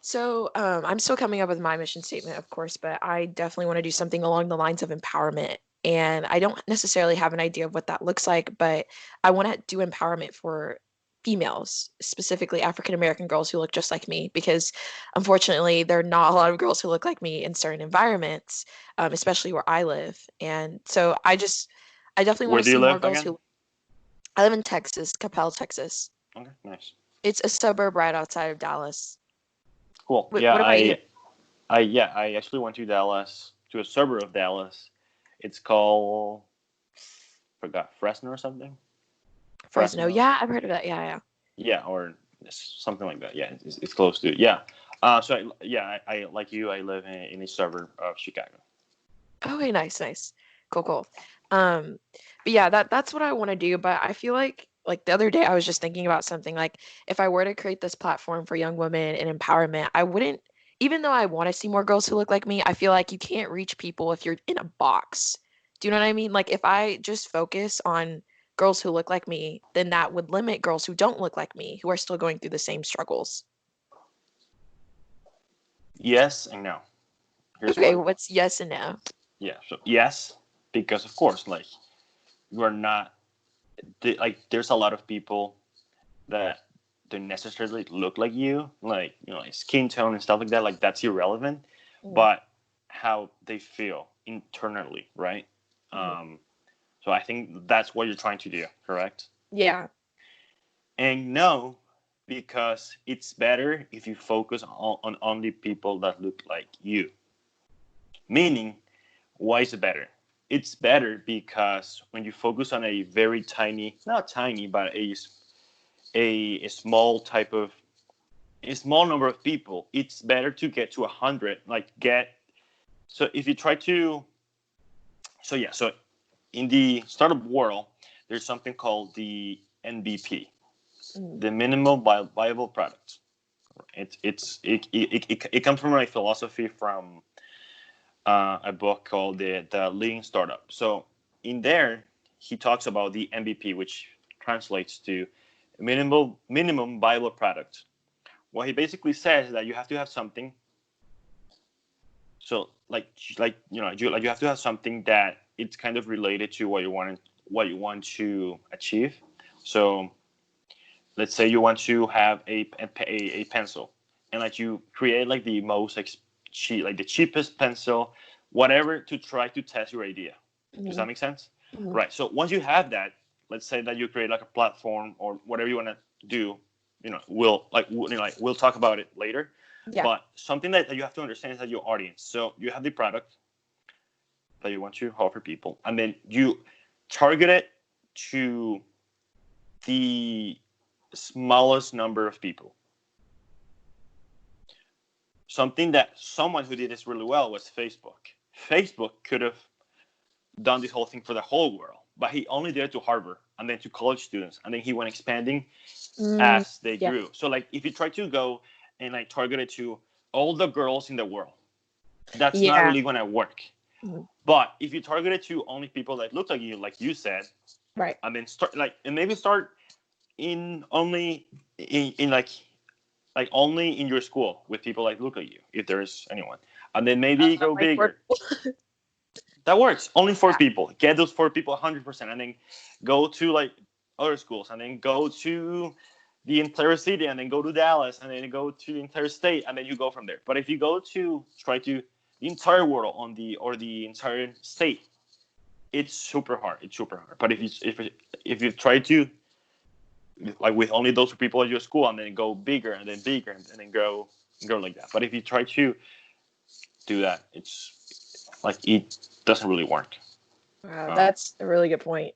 So I'm still coming up with my mission statement, of course, but I definitely want to do something along the lines of empowerment. And I don't necessarily have an idea of what that looks like, but I want to do empowerment for females, specifically African American girls who look just like me, because unfortunately, there are not a lot of girls who look like me in certain environments, especially where I live. And so I definitely want Where to do you see more live girls again? who, I live in Texas, Capel, Texas. Okay, nice. It's a suburb right outside of Dallas. Cool. What about you? I actually went to Dallas, to a suburb of Dallas. It's called, forgot, Fresno or something. Fresno. Fresno. Yeah, I've heard of that. Yeah, yeah. Yeah, or something like that. Yeah, it's close to it. Yeah. I like you. I live in a suburb of Chicago. Okay, nice, nice. Cool, cool. Um, but yeah, that's what I want to do. But I feel like the other day I was just thinking about something like if I were to create this platform for young women and empowerment, I wouldn't, even though I want to see more girls who look like me, I feel like you can't reach people if you're in a box. Do you know what I mean? Like if I just focus on girls who look like me, then that would limit girls who don't look like me, who are still going through the same struggles. Yes and no. Here's Okay, why. what's yes and no? Yeah. So yes, because of course, like you are not like there's a lot of people that don't necessarily look like you, like like skin tone and stuff like that. Like that's irrelevant, Mhm, but how they feel internally, right? mhm. Um, so I think that's what you're trying to do, correct? Yeah. And no, because it's better if you focus on only people that look like you. Meaning, why is it better? It's better because when you focus on a very tiny, not tiny, but a small type of a small number of people, it's better to get to 100. Like get so if you try to so in the startup world, there's something called the MVP, Mhm. the minimal viable product. It comes from a philosophy from a book called the Lean Startup. So in there, he talks about the MVP, which translates to minimum viable product. What he basically says is that you have to have something. So like you have to have something that it's kind of related to what you want to achieve. So let's say you want to have a pencil, and like you create like the most cheap, like the cheapest pencil, whatever, to try to test your idea. Does that Mhm. make sense? Mhm. Right. So once you have that, let's say that you create like a platform or whatever you want to do. We'll talk about it later. Yeah. But something that you have to understand is that your audience. So you have the product that you want to offer people, and then you target it to the smallest number of people. Something that someone who did this really well was Facebook. Facebook could have done this whole thing for the whole world, but he only did it to Harvard and then to college students, and then he went expanding Mm, as they yeah. grew. So like if you try to go and like target it to all the girls in the world, that's not Yeah. really gonna work. Mhm. But if you target it to only people that look like you said, Right. and then start like and maybe start in only in like only in your school with people like look at you if there's anyone, and then maybe go Like bigger. we're That works. Only four yeah. people. Get those four people 100%, and then go to like other schools, and then go to the entire city, and then go to Dallas, and then go to the entire state, and then you go from there. But if you go to try to the entire world on the entire state, it's super hard. It's super hard. But if you try to like with only those people at your school, and then go bigger and then bigger and then grow like that. But if you try to do that, it's like it doesn't really work. Wow, Um, that's a really good point.